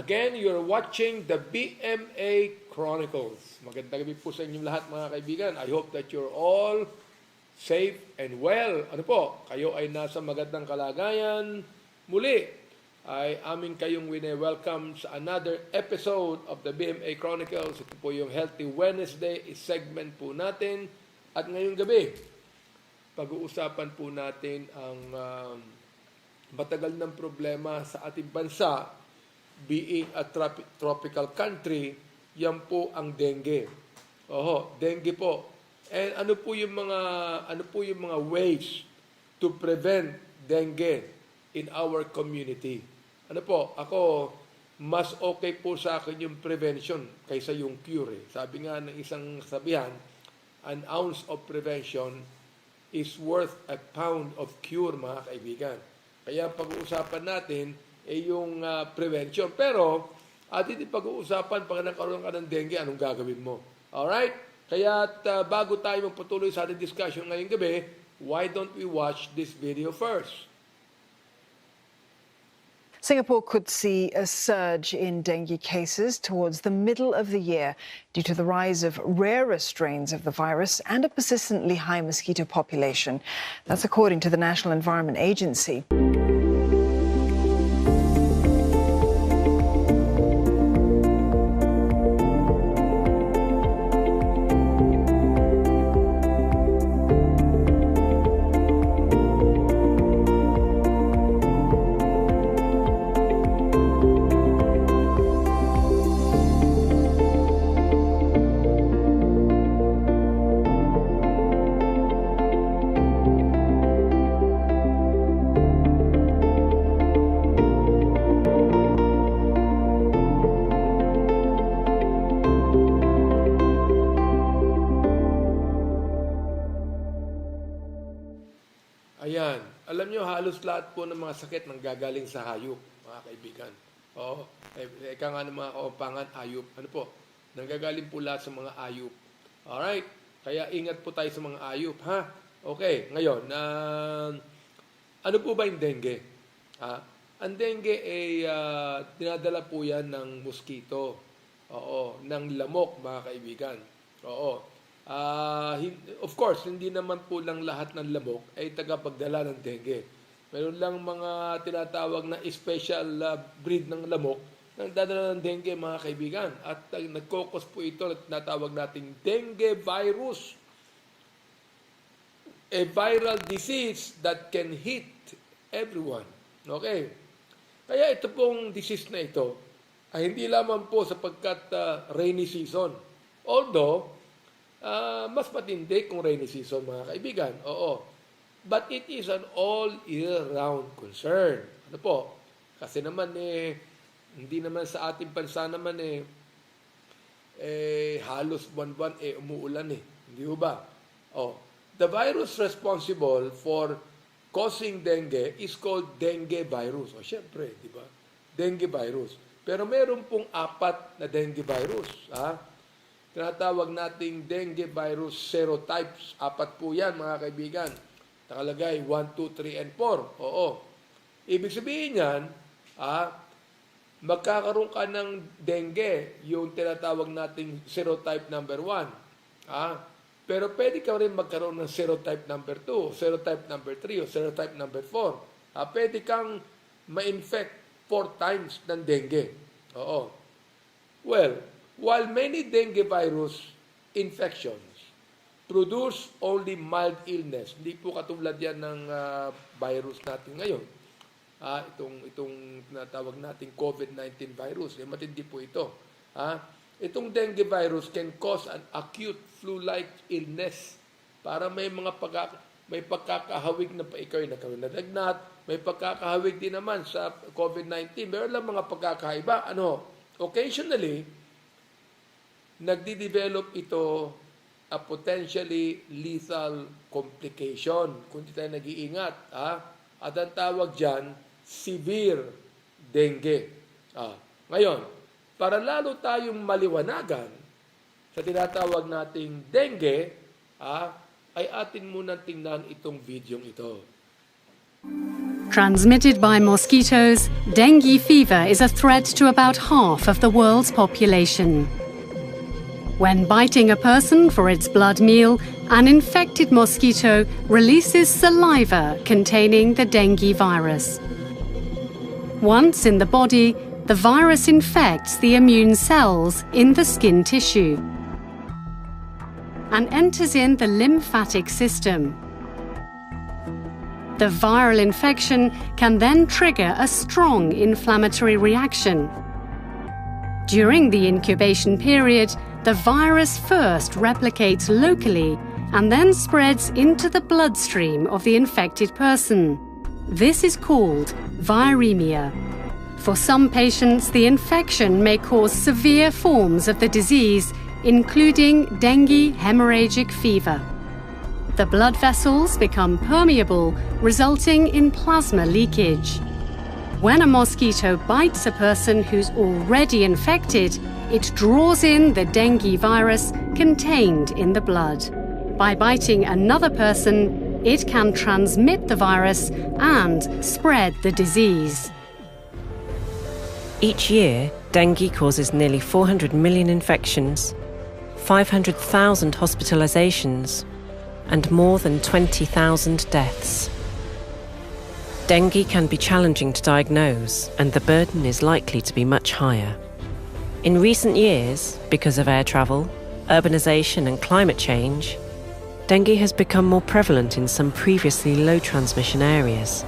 Again, you're watching the BMA Chronicles. Magandang gabi po sa inyong lahat mga kaibigan. I hope that you're all safe and well. Ano po, kayo ay nasa magandang kalagayan. Muli ay amin kayong wine-welcome sa another episode of the BMA Chronicles. Ito po yung Healthy Wednesday segment po natin. At ngayong gabi, pag-uusapan po natin ang matagal ng problema sa ating bansa, being a tropical country, yan po ang dengue. Dengue po. And ano po yung mga ways to prevent dengue in our community? Ano po, ako mas okay po sa akin yung prevention kaysa yung cure. Sabi nga ng isang sabihan, an ounce of prevention is worth a pound of cure, mga kaibigan. Kaya pag-uusapan natin yung prevention. Pero, atin din pag-uusapan, pag nagkaroon ka ng dengue, anong gagawin mo? Alright? Kaya bago tayo magpatuloy sa ating discussion ngayong gabi, why don't we watch this video first? Singapore could see a surge in dengue cases towards the middle of the year due to the rise of rarer strains of the virus and a persistently high mosquito population. That's according to the National Environment Agency. Ayan. Alam nyo, halos lahat po ng mga sakit nanggagaling sa hayop, mga kaibigan. Ika nga ng mga kaupangan, hayop. Ano po? Nanggagaling po lahat sa mga hayop. Alright? Kaya ingat po tayo sa mga hayop, ha? Okay, ngayon, ano po ba yung dengue? Ang dengue ay dinadala po yan ng mosquito. Ng lamok, mga kaibigan. Of course, hindi naman po lang lahat ng lamok ay tagapagdala ng dengue. Meron lang mga tinatawag na special breed ng lamok na nagdadala ng dengue, mga kaibigan. At nagkokos po ito na tinatawag nating dengue virus. A viral disease that can hit everyone. Okay? Kaya ito pong disease na ito ay hindi lamang po sapagkat rainy season. Although, mas matindi kung rainy season, mga kaibigan. But it is an all-year-round concern. Ano po? Kasi naman hindi naman sa ating bansa naman halos buwan-buwan umuulan Hindi ba? The virus responsible for causing dengue is called dengue virus. Syempre, di ba? Dengue virus. Pero meron pong 4 na dengue virus. Tinatawag nating dengue virus serotypes. 4 po yan, mga kaibigan. Nakalagay 1, 2, 3, and 4. Ibig sabihin yan, magkakaroon ka ng dengue, yung tinatawag nating serotype number 1. Pero pwede ka rin magkaroon ng serotype number 2, serotype number 3, o serotype number 4. Pwede kang ma-infect 4 times ng dengue. Well, while many dengue virus infections produce only mild illness, hindi po katulad yan ng virus natin ngayon. Itong tinatawag nating COVID-19 virus, matindi po ito. Itong dengue virus can cause an acute flu-like illness. Para may pagkakahawig na ikaw ay nagkaroon may pagkakahawig din naman sa COVID-19. Meron lang mga pagkakaiba. Occasionally, nagdi-develop ito a potentially lethal complication kung di tayo nag-iingat. At ang tawag dyan, severe dengue. Ngayon, para lalo tayong maliwanagan sa tinatawag nating dengue, ay atin munang tingnan itong video ito. Transmitted by mosquitoes, dengue fever is a threat to about half of the world's population. When biting a person for its blood meal, an infected mosquito releases saliva containing the dengue virus. Once in the body, the virus infects the immune cells in the skin tissue and enters in the lymphatic system. The viral infection can then trigger a strong inflammatory reaction. During the incubation period, the virus first replicates locally and then spreads into the bloodstream of the infected person. This is called viremia. For some patients, the infection may cause severe forms of the disease, including dengue hemorrhagic fever. The blood vessels become permeable, resulting in plasma leakage. When a mosquito bites a person who's already infected, it draws in the dengue virus contained in the blood. By biting another person, it can transmit the virus and spread the disease. Each year, dengue causes nearly 400 million infections, 500,000 hospitalizations, and more than 20,000 deaths. Dengue can be challenging to diagnose, and the burden is likely to be much higher. In recent years, because of air travel, urbanization and climate change, dengue has become more prevalent in some previously low transmission areas.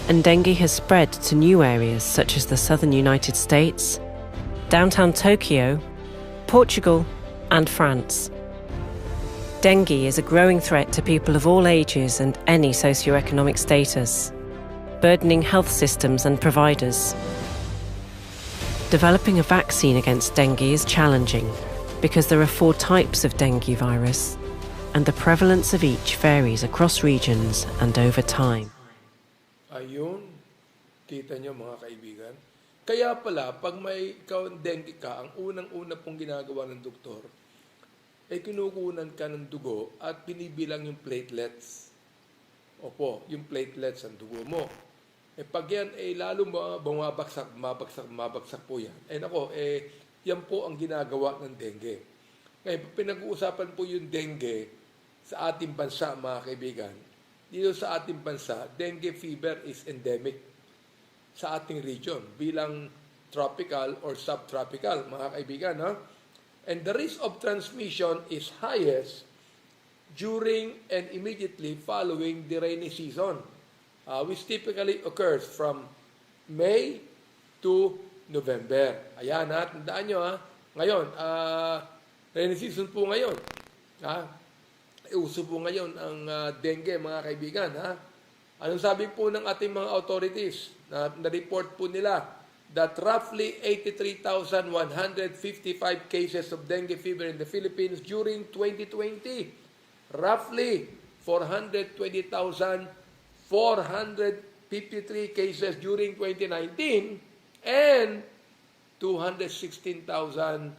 And dengue has spread to new areas such as the southern United States, downtown Tokyo, Portugal, and France. Dengue is a growing threat to people of all ages and any socioeconomic status, burdening health systems and providers. Developing a vaccine against dengue is challenging because there are 4 types of dengue virus, and the prevalence of each varies across regions and over time. Ayun, kita nyo mga kaibigan. Kaya pala, pag may ikaw dengue ka, ang unang-una pong ginagawa ng doktor, kinukunan ka ng dugo at binibilang yung platelets. Opo, yung platelets ang dugo mo. Pag yan, lalo mabagsak po yan. Yan po ang ginagawa ng dengue. Ngayon, pinag-uusapan po yung dengue sa ating bansa, mga kaibigan. Dito sa ating bansa, dengue fever is endemic sa ating region bilang tropical or subtropical, mga kaibigan. Ha? And the risk of transmission is highest during and immediately following the rainy season, which typically occurs from May to November. Ayan, ha? Tandaan nyo, ha? Ngayon, rainy season po ngayon. Ha? Uso po ngayon ang dengue, mga kaibigan. Ha? Anong sabi po ng ating mga authorities? Na-report po nila that roughly 83,155 cases of dengue fever in the Philippines during 2020. Roughly 420,453 cases during 2019 and 216,290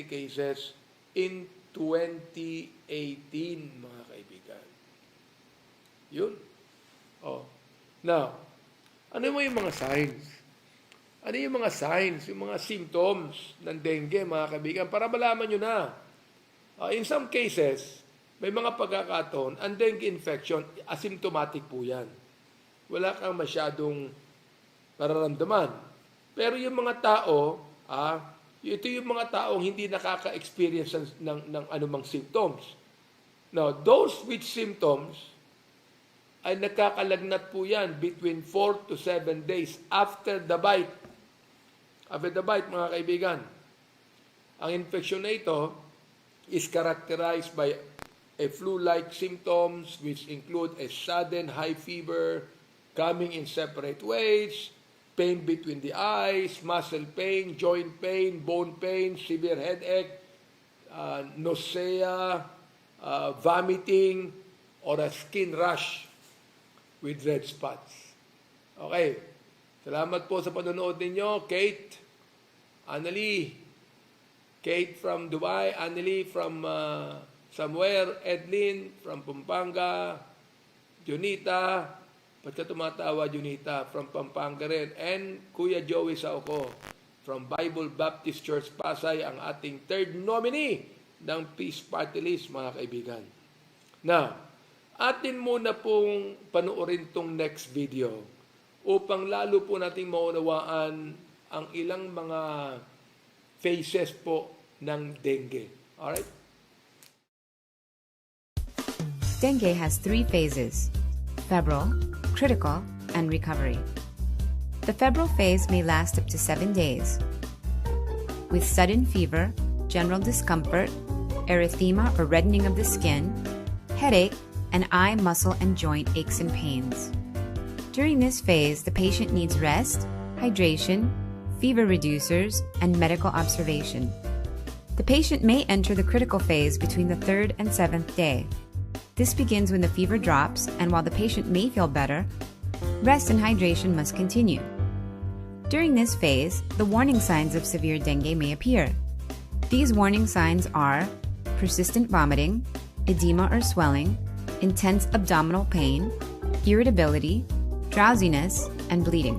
cases in 2018, mga kaibigan. Yun. Oh. Now, ano yung mga signs? Ano yung mga signs, yung mga symptoms ng dengue, mga kaibigan, para malaman nyo na. In some cases, may mga pagkakataon, ang dengue infection, asymptomatic po yan. Wala kang masyadong nararamdaman. Pero yung mga tao, ito yung mga taong hindi nakaka-experience ng anumang symptoms. Now, those with symptoms, ay nakakalagnat po yan between 4 to 7 days after the bite. After the bite, mga kaibigan. Ang infection na ito is characterized by a flu-like symptoms which include a sudden high fever coming in separate ways, pain between the eyes, muscle pain, joint pain, bone pain, severe headache, nausea, vomiting, or a skin rash with red spots. Okay. Salamat po sa panonood ninyo. Kate, Annalie, Kate from Dubai, Annalie from somewhere, Edlin from Pampanga, Junita, ba't ka tumatawa, Junita? From Pampanga rin. And Kuya Joey Sauco from Bible Baptist Church Pasay, ang ating third nominee ng Peace Party List, mga kaibigan. Now, atin muna pong panoorin tong next video upang lalo po nating maunawaan ang ilang mga phases po ng dengue. Alright? Dengue has 3 phases: febrile, critical, and recovery. The febrile phase may last up to 7 days, with sudden fever, general discomfort, erythema or reddening of the skin, headache, and eye, muscle, and joint aches and pains. During this phase, the patient needs rest, hydration, fever reducers, and medical observation. The patient may enter the critical phase between the 3rd and 7th day. This begins when the fever drops, and while the patient may feel better, rest and hydration must continue. During this phase, the warning signs of severe dengue may appear. These warning signs are persistent vomiting, edema or swelling, intense abdominal pain, irritability, drowsiness, and bleeding.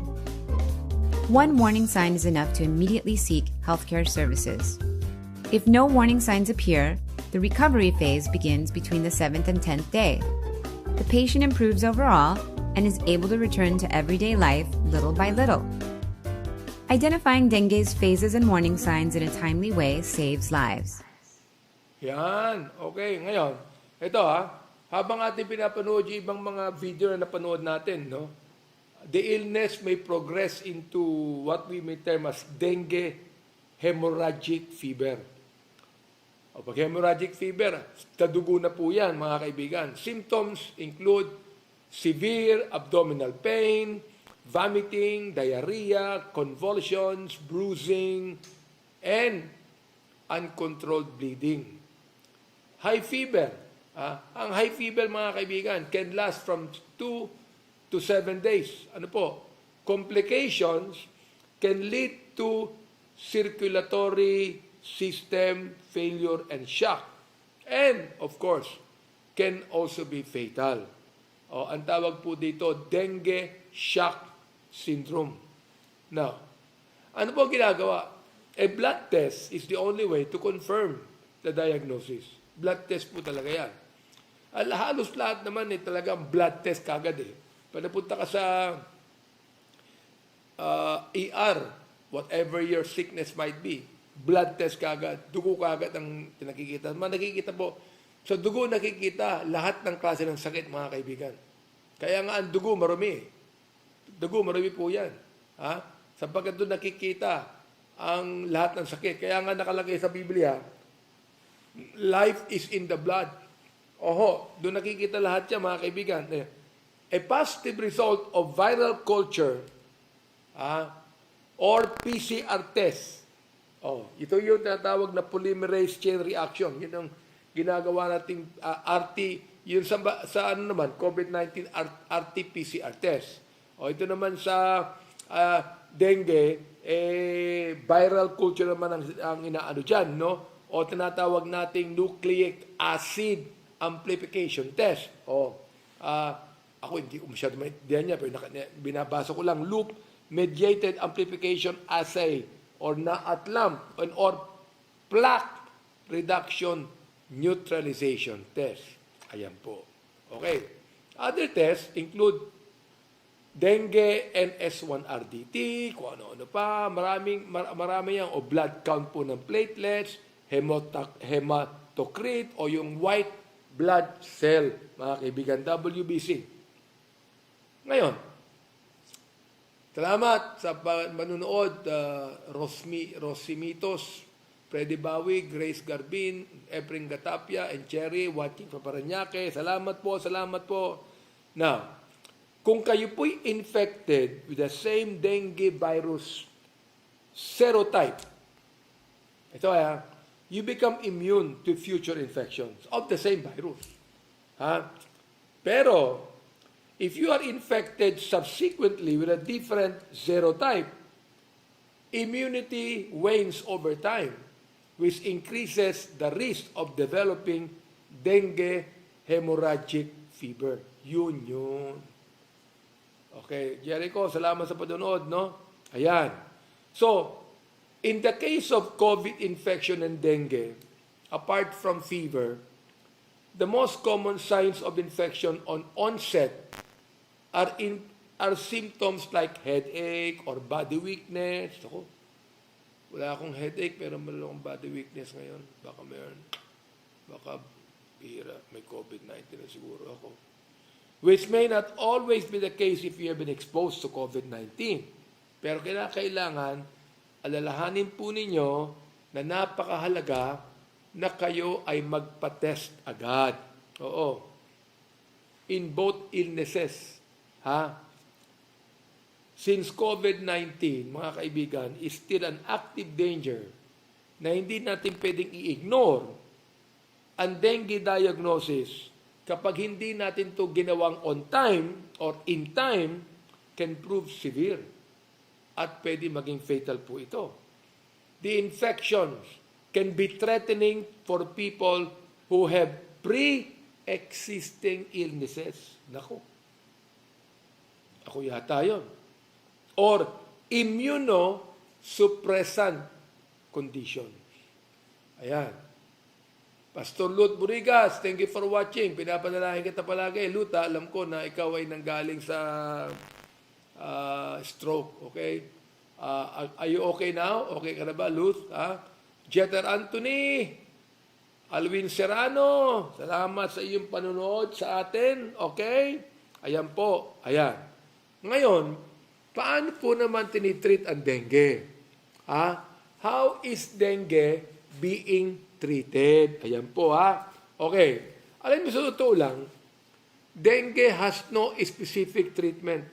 One warning sign is enough to immediately seek healthcare services. If no warning signs appear, the recovery phase begins between the 7th and 10th day. The patient improves overall and is able to return to everyday life little by little. Identifying dengue's phases and warning signs in a timely way saves lives. Yan. Okay, ngayon, ito habang ating pinapanood yung ibang mga video na napanood natin, no? The illness may progress into what we may term as dengue hemorrhagic fever. O pag hemorrhagic fever, tadugo na po yan, mga kaibigan. Symptoms include severe abdominal pain, vomiting, diarrhea, convulsions, bruising, and uncontrolled bleeding. High fever. Ang high fever, mga kaibigan, can last from 2 to 7 days. Ano po? Complications can lead to circulatory system failure and shock. And, of course, can also be fatal. Ang tawag po dito, dengue shock syndrome. Now, ano po ginagawa? A blood test is the only way to confirm the diagnosis. Blood test po talaga yan. Halos lahat naman talagang blood test kagad Pag napunta ka sa ER, whatever your sickness might be, blood test kagad, dugo kagad ang nakikita. Nakikita po, sa dugo nakikita lahat ng klase ng sakit, mga kaibigan. Kaya nga ang dugo marumi. Dugo marumi po yan. Sapagkat doon nakikita ang lahat ng sakit. Kaya nga nakalagay sa Biblia, life is in the blood. Doon nakikita lahat yan, mga kaibigan. A positive result of viral culture or PCR test. Ito yung tinatawag na polymerase chain reaction. Yun ang ginagawa nating RT, yun sa ano naman, COVID-19 RT-PCR test. Ito naman sa dengue, viral culture naman ang inaano dyan, no? O tinatawag nating nucleic acid amplification test. Ako hindi ko masyado maintindihan niya, pero binabasa ko lang, loop-mediated amplification assay or NAATLAM or plaque reduction neutralization test. Ayan po. Okay. Other tests include dengue NS1-RDT, kung ano-ano pa, marami yan, o blood count po ng platelets, hematocrit, o yung white blood cell, mga kaibigan, WBC. Ngayon, salamat sa manunood, Rosimitos, Freddy Bawi, Grace Garbin, Efring Gatapia, and Cherry, watching from Paranaque. Salamat po, salamat po. Now, kung kayo po'y infected with the same dengue virus serotype, ito you become immune to future infections of the same virus. Pero, if you are infected subsequently with a different serotype, immunity wanes over time, which increases the risk of developing dengue hemorrhagic fever. Yun. Okay, Jericho, salamat sa panonood, no? Ayan. So, in the case of COVID infection and dengue, apart from fever, the most common signs of infection on onset are symptoms like headache or body weakness. Ako, wala akong headache pero meron akong body weakness ngayon. Baka meron. Baka bihira. May COVID-19 na siguro ako. Which may not always be the case if you have been exposed to COVID-19. Pero kailangan alalahanin po ninyo na napakahalaga na kayo ay magpa-test agad. Oo. In both illnesses. Ha? Since COVID-19, mga kaibigan, is still an active danger na hindi natin pwedeng i-ignore, ang dengue diagnosis, kapag hindi natin to ginawang on time or in time, can prove severe at pwede maging fatal po ito. The infections can be threatening for people who have pre-existing illnesses. Naku, ako yata yun. Or immunosuppressant conditions. Ayan. Pastor Lut Burigas, thank you for watching. Pinapanalangin kita palagi. Lut, alam ko na ikaw ay nanggaling sa stroke, okay? Are you okay now? Okay ka na ba, Lut? Jeter Anthony, Alwin Serrano, salamat sa iyong panunood sa atin, okay? Ayan po, ayan. Ngayon, paano po naman tinitreat ang dengue? How is dengue being treated? Ayan po Okay. Alam mo sa totoo lang, dengue has no specific treatment.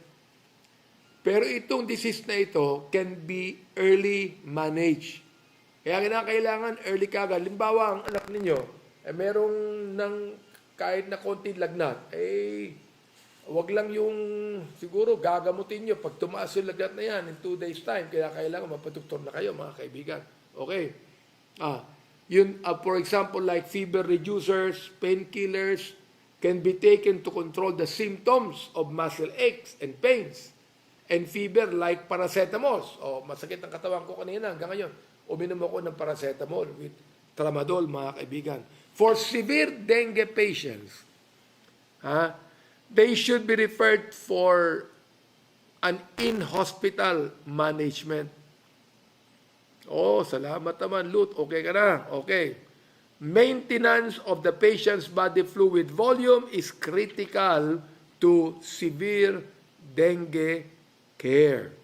Pero itong disease na ito can be early managed. Kaya kailangan early kagad. Limbawa, ang anak ninyo, merong kahit na konting lagnat, wag lang yung siguro gagamutin nyo pag tumaas yung lagnat na yan in 2 days time. Kaya kailangan mapadoktor na kayo, mga kaibigan. Okay. For example, like fever reducers, painkillers can be taken to control the symptoms of muscle aches and pains. And fever like paracetamol. Masakit ang katawan ko kanina hanggang ngayon. Uminom ako ng paracetamol with tramadol, mga kaibigan. For severe dengue patients, they should be referred for an in-hospital management. Salamat naman, Lut. Okay ka na? Okay. Maintenance of the patient's body fluid volume is critical to severe dengue care.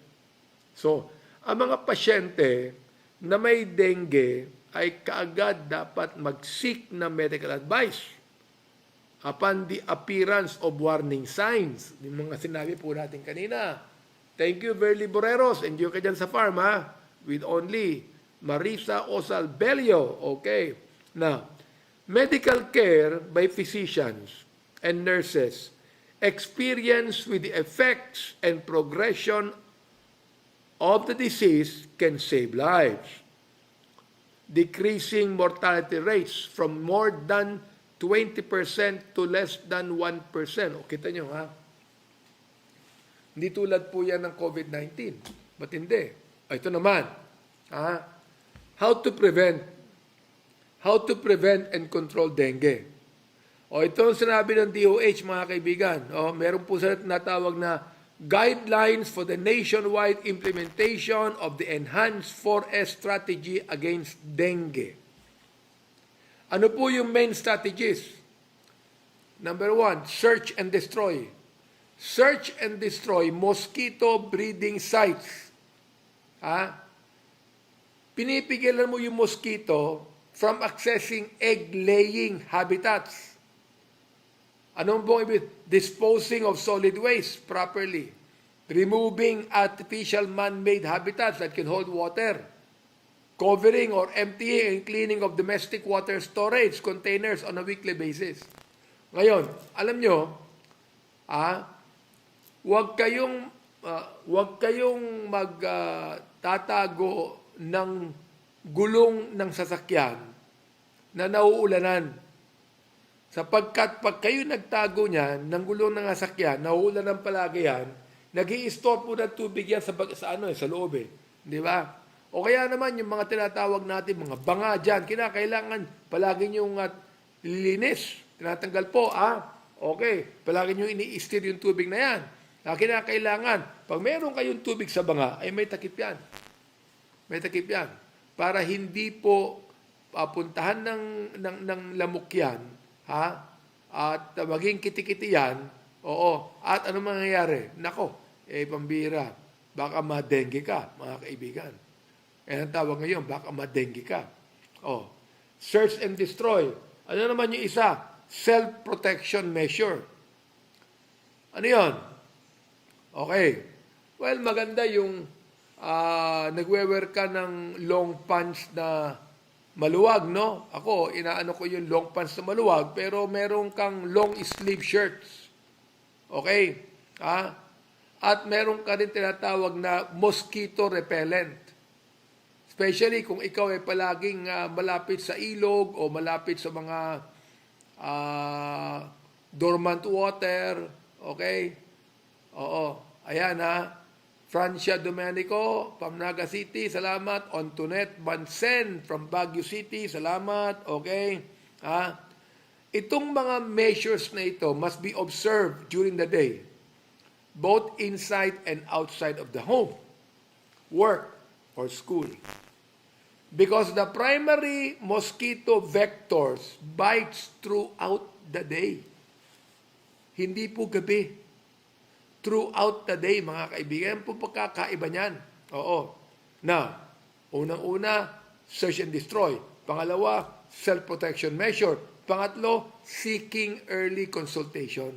So, ang mga pasyente na may dengue ay kaagad dapat mag-seek na medical advice upon the appearance of warning signs. Yung mga sinabi po natin kanina. Thank you, Verly Boreros. Enjoy ka dyan sa farm, with only Marisa Osal Belio. Okay. Now, medical care by physicians and nurses experience with the effects and progression of the disease can save lives, decreasing mortality rates from more than 20% to less than 1%. Kita nyo, Hindi tulad po yan ng COVID-19. Ba't hindi? Ito naman. How to prevent and control dengue. Ito ang sinabi ng DOH, mga kaibigan. Meron po sila tinatawag na guidelines for the nationwide implementation of the Enhanced 4S Strategy against Dengue. Ano po yung main strategies? Number 1, search and destroy. Search and destroy mosquito breeding sites. Pinipigilan mo yung mosquito from accessing egg-laying habitats. Anong pong disposing of solid waste properly. Removing artificial man-made habitats that can hold water. Covering or emptying and cleaning of domestic water storage containers on a weekly basis. Ngayon, alam nyo, huwag kayong magtatago ng gulong ng sasakyan na nauulanan. Sapagkat pag kayo nagtago niyan, ng gulong ng sasakyan, nahuhula ng palagayan, nag-i-store po ng tubig yan sa loob eh. Di ba? O kaya naman yung mga tinatawag natin, mga banga dyan, kinakailangan palagi niyong lilinis. Tinatanggal po, okay. Palagi niyong ini-steer yung tubig na yan. Kinakailangan, pag meron kayong tubig sa banga, ay may takip yan. May takip yan. Para hindi po papuntahan ng lamok yan, at maging kitikiti yan, at ano mangyayari? Nako, pambira, baka ma-dengue ka, mga kaibigan. Ang tawag ngayon, baka ma-dengue ka. Search and destroy. Ano naman yung isa? Self-protection measure. Ano yon? Okay. Well, maganda yung nagwe-wear ka ng long pants na maluwag, no? Ako, inaano ko yung long pants na maluwag, pero meron kang long sleeve shirts. Okay? At meron ka rin tinatawag na mosquito repellent. Especially kung ikaw ay palaging malapit sa ilog o malapit sa mga dormant water. Okay? Oo. Ayan Francia Domenico from Naga City, salamat. Antoinette Bansen from Baguio City, salamat. Okay? Itong mga measures na ito must be observed during the day, both inside and outside of the home, work, or school. Because the primary mosquito vectors bites throughout the day. Hindi po gabi. Throughout the day, mga kaibigan. Po pagkakaiba niyan. Oo. Now, unang-una, search and destroy. Pangalawa, self-protection measure. Pangatlo, seeking early consultation.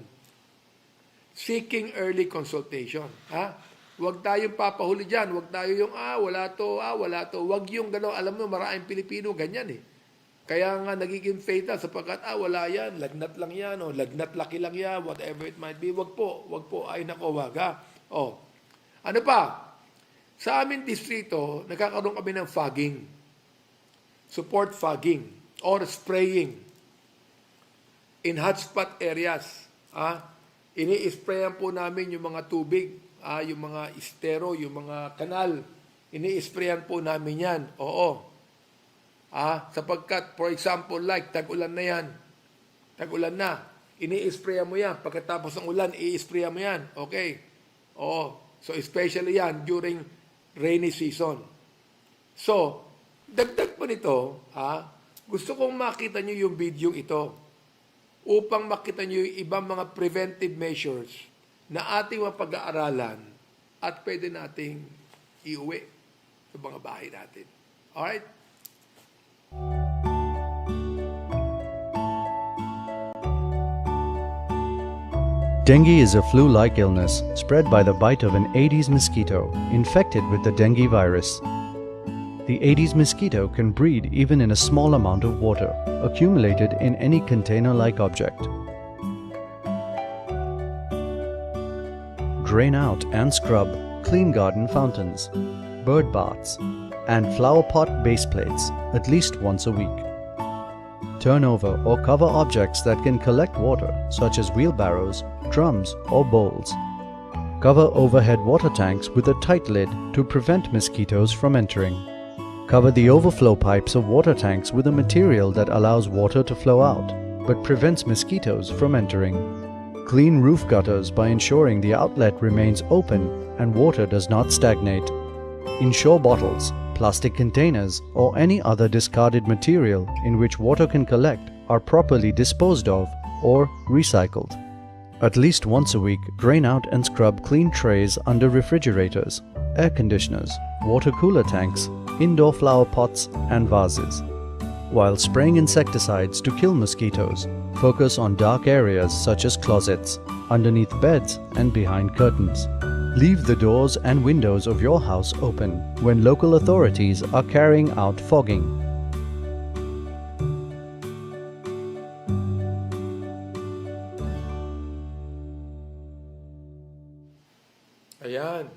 Seeking early consultation. Huwag tayong papahuli dyan. Huwag tayo yung, wala to. Huwag yung gano'n. Alam mo, maraming Pilipino, ganyan eh. Kaya nga nagiging fatal sapagkat, wala yan. Lagnat lang yan. Lagnat laki lang yan. Whatever it might be. Huwag po. Ay nako, wag Ano pa? Sa aming distrito, nagkakaroon kami ng fogging. Support fogging or spraying in hotspot areas. Ini-sprayan po namin yung mga tubig, yung mga estero, yung mga kanal. Ini-sprayan po namin yan. Sapagkat, for example, like, tag-ulan na yan. Tag-ulan na. Ini-sprayan mo yan. Pagkatapos ng ulan, i-sprayan mo yan. Okay? So, especially yan during rainy season. So, dagdag po nito, gusto kong makita nyo yung video ito upang makita nyo yung ibang mga preventive measures na ating mapag-aaralan at pwede nating iuwi sa mga bahay natin. Alright? Dengue is a flu-like illness spread by the bite of an Aedes mosquito infected with the dengue virus. The Aedes mosquito can breed even in a small amount of water accumulated in any container-like object. Drain out and scrub clean garden fountains, bird baths, and flower pot base plates at least once a week. Turn over or cover objects that can collect water, such as wheelbarrows, drums, or bowls. Cover overhead water tanks with a tight lid to prevent mosquitoes from entering. Cover the overflow pipes of water tanks with a material that allows water to flow out, but prevents mosquitoes from entering. Clean roof gutters by ensuring the outlet remains open and water does not stagnate. Ensure bottles, plastic containers, or any other discarded material in which water can collect are properly disposed of or recycled. At least once a week, drain out and scrub clean trays under refrigerators, air conditioners, water cooler tanks, indoor flower pots, and vases. While spraying insecticides to kill mosquitoes, focus on dark areas such as closets, underneath beds, and behind curtains. Leave the doors and windows of your house open when local authorities are carrying out fogging. Ayan.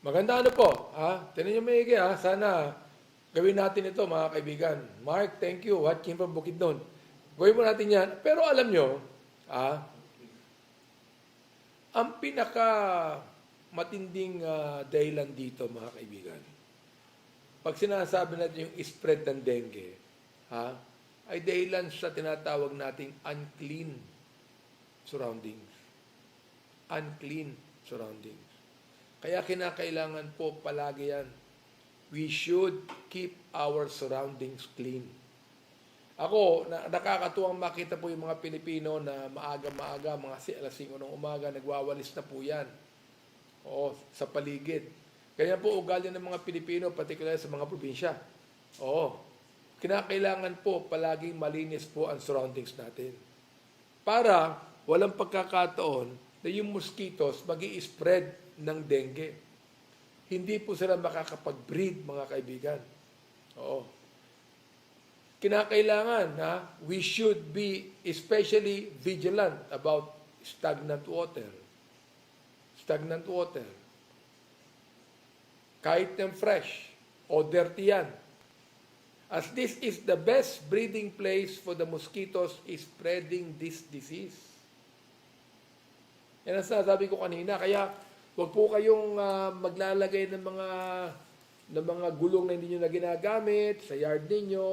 Maganda po, Tinan niyo maigi, Sana gawin natin ito, mga kaibigan. Mark, thank you. What came from Bukidnon? Gawin mo natin yan. Pero alam nyo, ang pinaka matinding dahilan dito, mga kaibigan, pag sinasabi natin yung spread ng dengue, ay dahilan sa tinatawag nating unclean surroundings. Unclean surroundings. Kaya kinakailangan po palagi yan. We should keep our surroundings clean. Ako, nakakatuwang makita po yung mga Pilipino na maaga-maaga, mga alas 5 ng umaga, nagwawalis na po yan. Oo, sa paligid. Kaya po ugali ng mga Pilipino, particular sa mga probinsya. Oo, kinakailangan po palaging malinis po ang surroundings natin. Para walang pagkakataon na yung mosquitoes magi-spread ng dengue. Hindi po sila makakapag-breed, mga kaibigan. Oo. Kinakailangan na we should be especially vigilant about stagnant water. Stagnant water. Kahit ng fresh o dirty yan. As this is the best breeding place for the mosquitoes is spreading this disease. Yan ang sinasabi ko kanina. Kaya huwag po kayong maglalagay ng mga gulong na hindi nyo na ginagamit sa yard ninyo.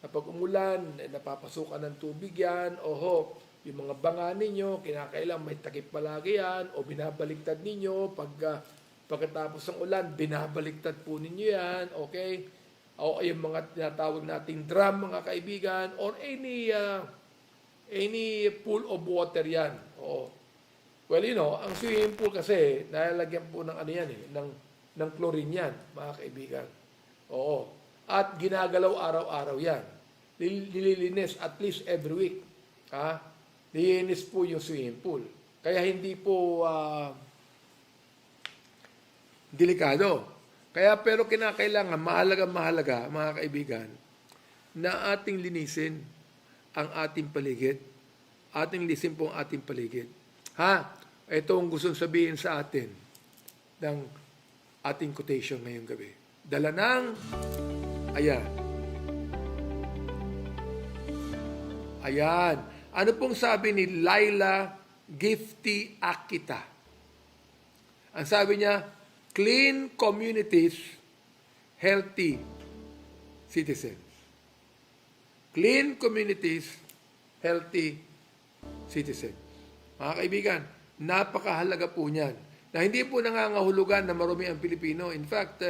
Na pag umulan, napapasukan ng tubig yan. Oho, yung mga banga ninyo, kinakailangan may takip palagi yan. O binabaliktad ninyo. Pagkatapos ng ulan, binabaliktad po ninyo yan. Okay? O yung mga tinatawag nating drum, mga kaibigan. Or any pool of water yan. Oo. Well, ang swimming pool kasi, nalalagyan po ng ng chlorine yan, mga kaibigan. Oo. At ginagalaw araw-araw yan. Nililinis at least every week. Nililinis po yung swimming pool. Kaya hindi po delikado. Kaya pero kinakailangan, mahalaga, mga kaibigan, na ating linisin ang ating paligid. Ating linisin po ang ating paligid. Ito ang gusto sabihin sa atin ng ating quotation ngayong gabi. Dala ng, ayan. Ano pong sabi ni Laila Gifty Akita? Ang sabi niya, clean communities, healthy citizens. Clean communities, healthy citizens. Mga kaibigan, napakahalaga po niyan. Na hindi po nangangahulugan na marumi ang Pilipino. In fact,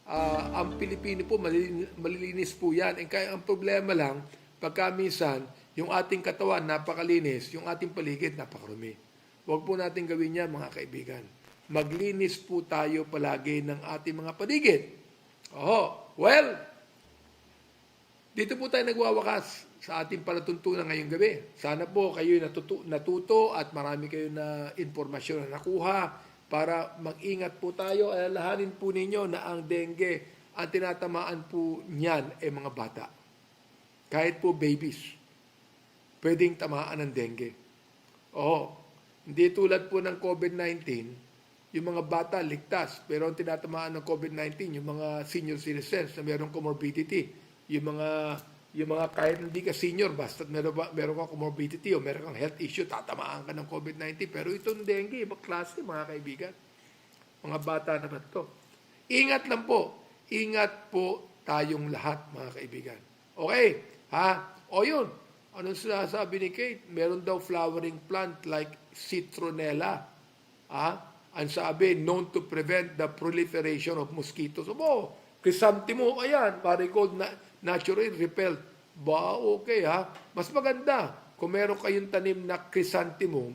ang Pilipino po, malilinis po yan. Kaya ang problema lang, pagka minsan, yung ating katawan napakalinis, yung ating paligid napakarumi. Huwag po natin gawin yan, mga kaibigan. Maglinis po tayo palagi ng ating mga paligid. Well, dito po tayo nagwawakas sa ating palatuntunan ngayong gabi. Sana po kayo natuto at marami kayo na informasyon na nakuha para mag-ingat po tayo. Alalahanin po ninyo na ang dengue, ang tinatamaan po niyan ay mga bata. Kahit po babies, pwedeng tamaan ng dengue. Hindi tulad po ng COVID-19, yung mga bata ligtas, pero ang tinatamaan ng COVID-19, yung mga senior citizens na mayroong comorbidity, yung mga kahit hindi ka senior, basta meron kang comorbidity o meron kang health issue, tatamaan ka ng COVID-19. Pero itong dengue, ibang klase, mga kaibigan. Mga bata naman to. Ingat lang po. Ingat po tayong lahat, mga kaibigan. Okay? Yun. Anong sinasabi ni Kate? Meron daw flowering plant like citronella. Ang sabi, known to prevent the proliferation of mosquitoes. Chrysanthemum, ayan, marigold na naturally repelled. Okay Mas maganda kung meron kayong tanim na chrysanthemum,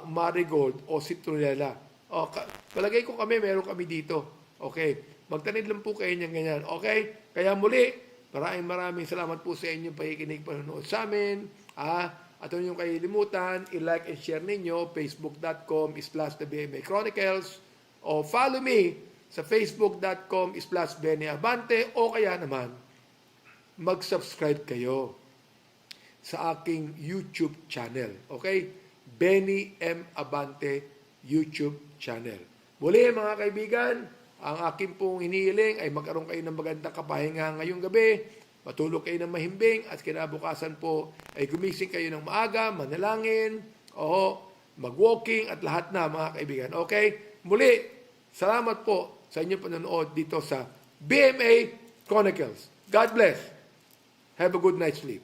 marigold o citronella. Palagay ko meron kami dito. Okay, magtanim lang po kayo niyan ganyan. Okay, kaya muli, maraming salamat po sa inyong pakikinig, panonood sa amin. At huwag niyong kalilimutan, i-like and share ninyo, facebook.com/BMA Chronicles, o follow me sa facebook.com/BMA Abante, o kaya naman, mag-subscribe kayo sa aking YouTube channel. Okay? Benny M. Abante YouTube channel. Muli mga kaibigan, ang aking pong hinihiling ay magkaroon kayo ng magandang kapahinga ngayong gabi. matulog kayo ng mahimbing at kinabukasan po ay gumising kayo ng maaga, manalangin, mag-walking at lahat na mga kaibigan. Okay? Muli, salamat po sa inyong panonood dito sa BMA Chronicles. God bless. Have a good night's sleep.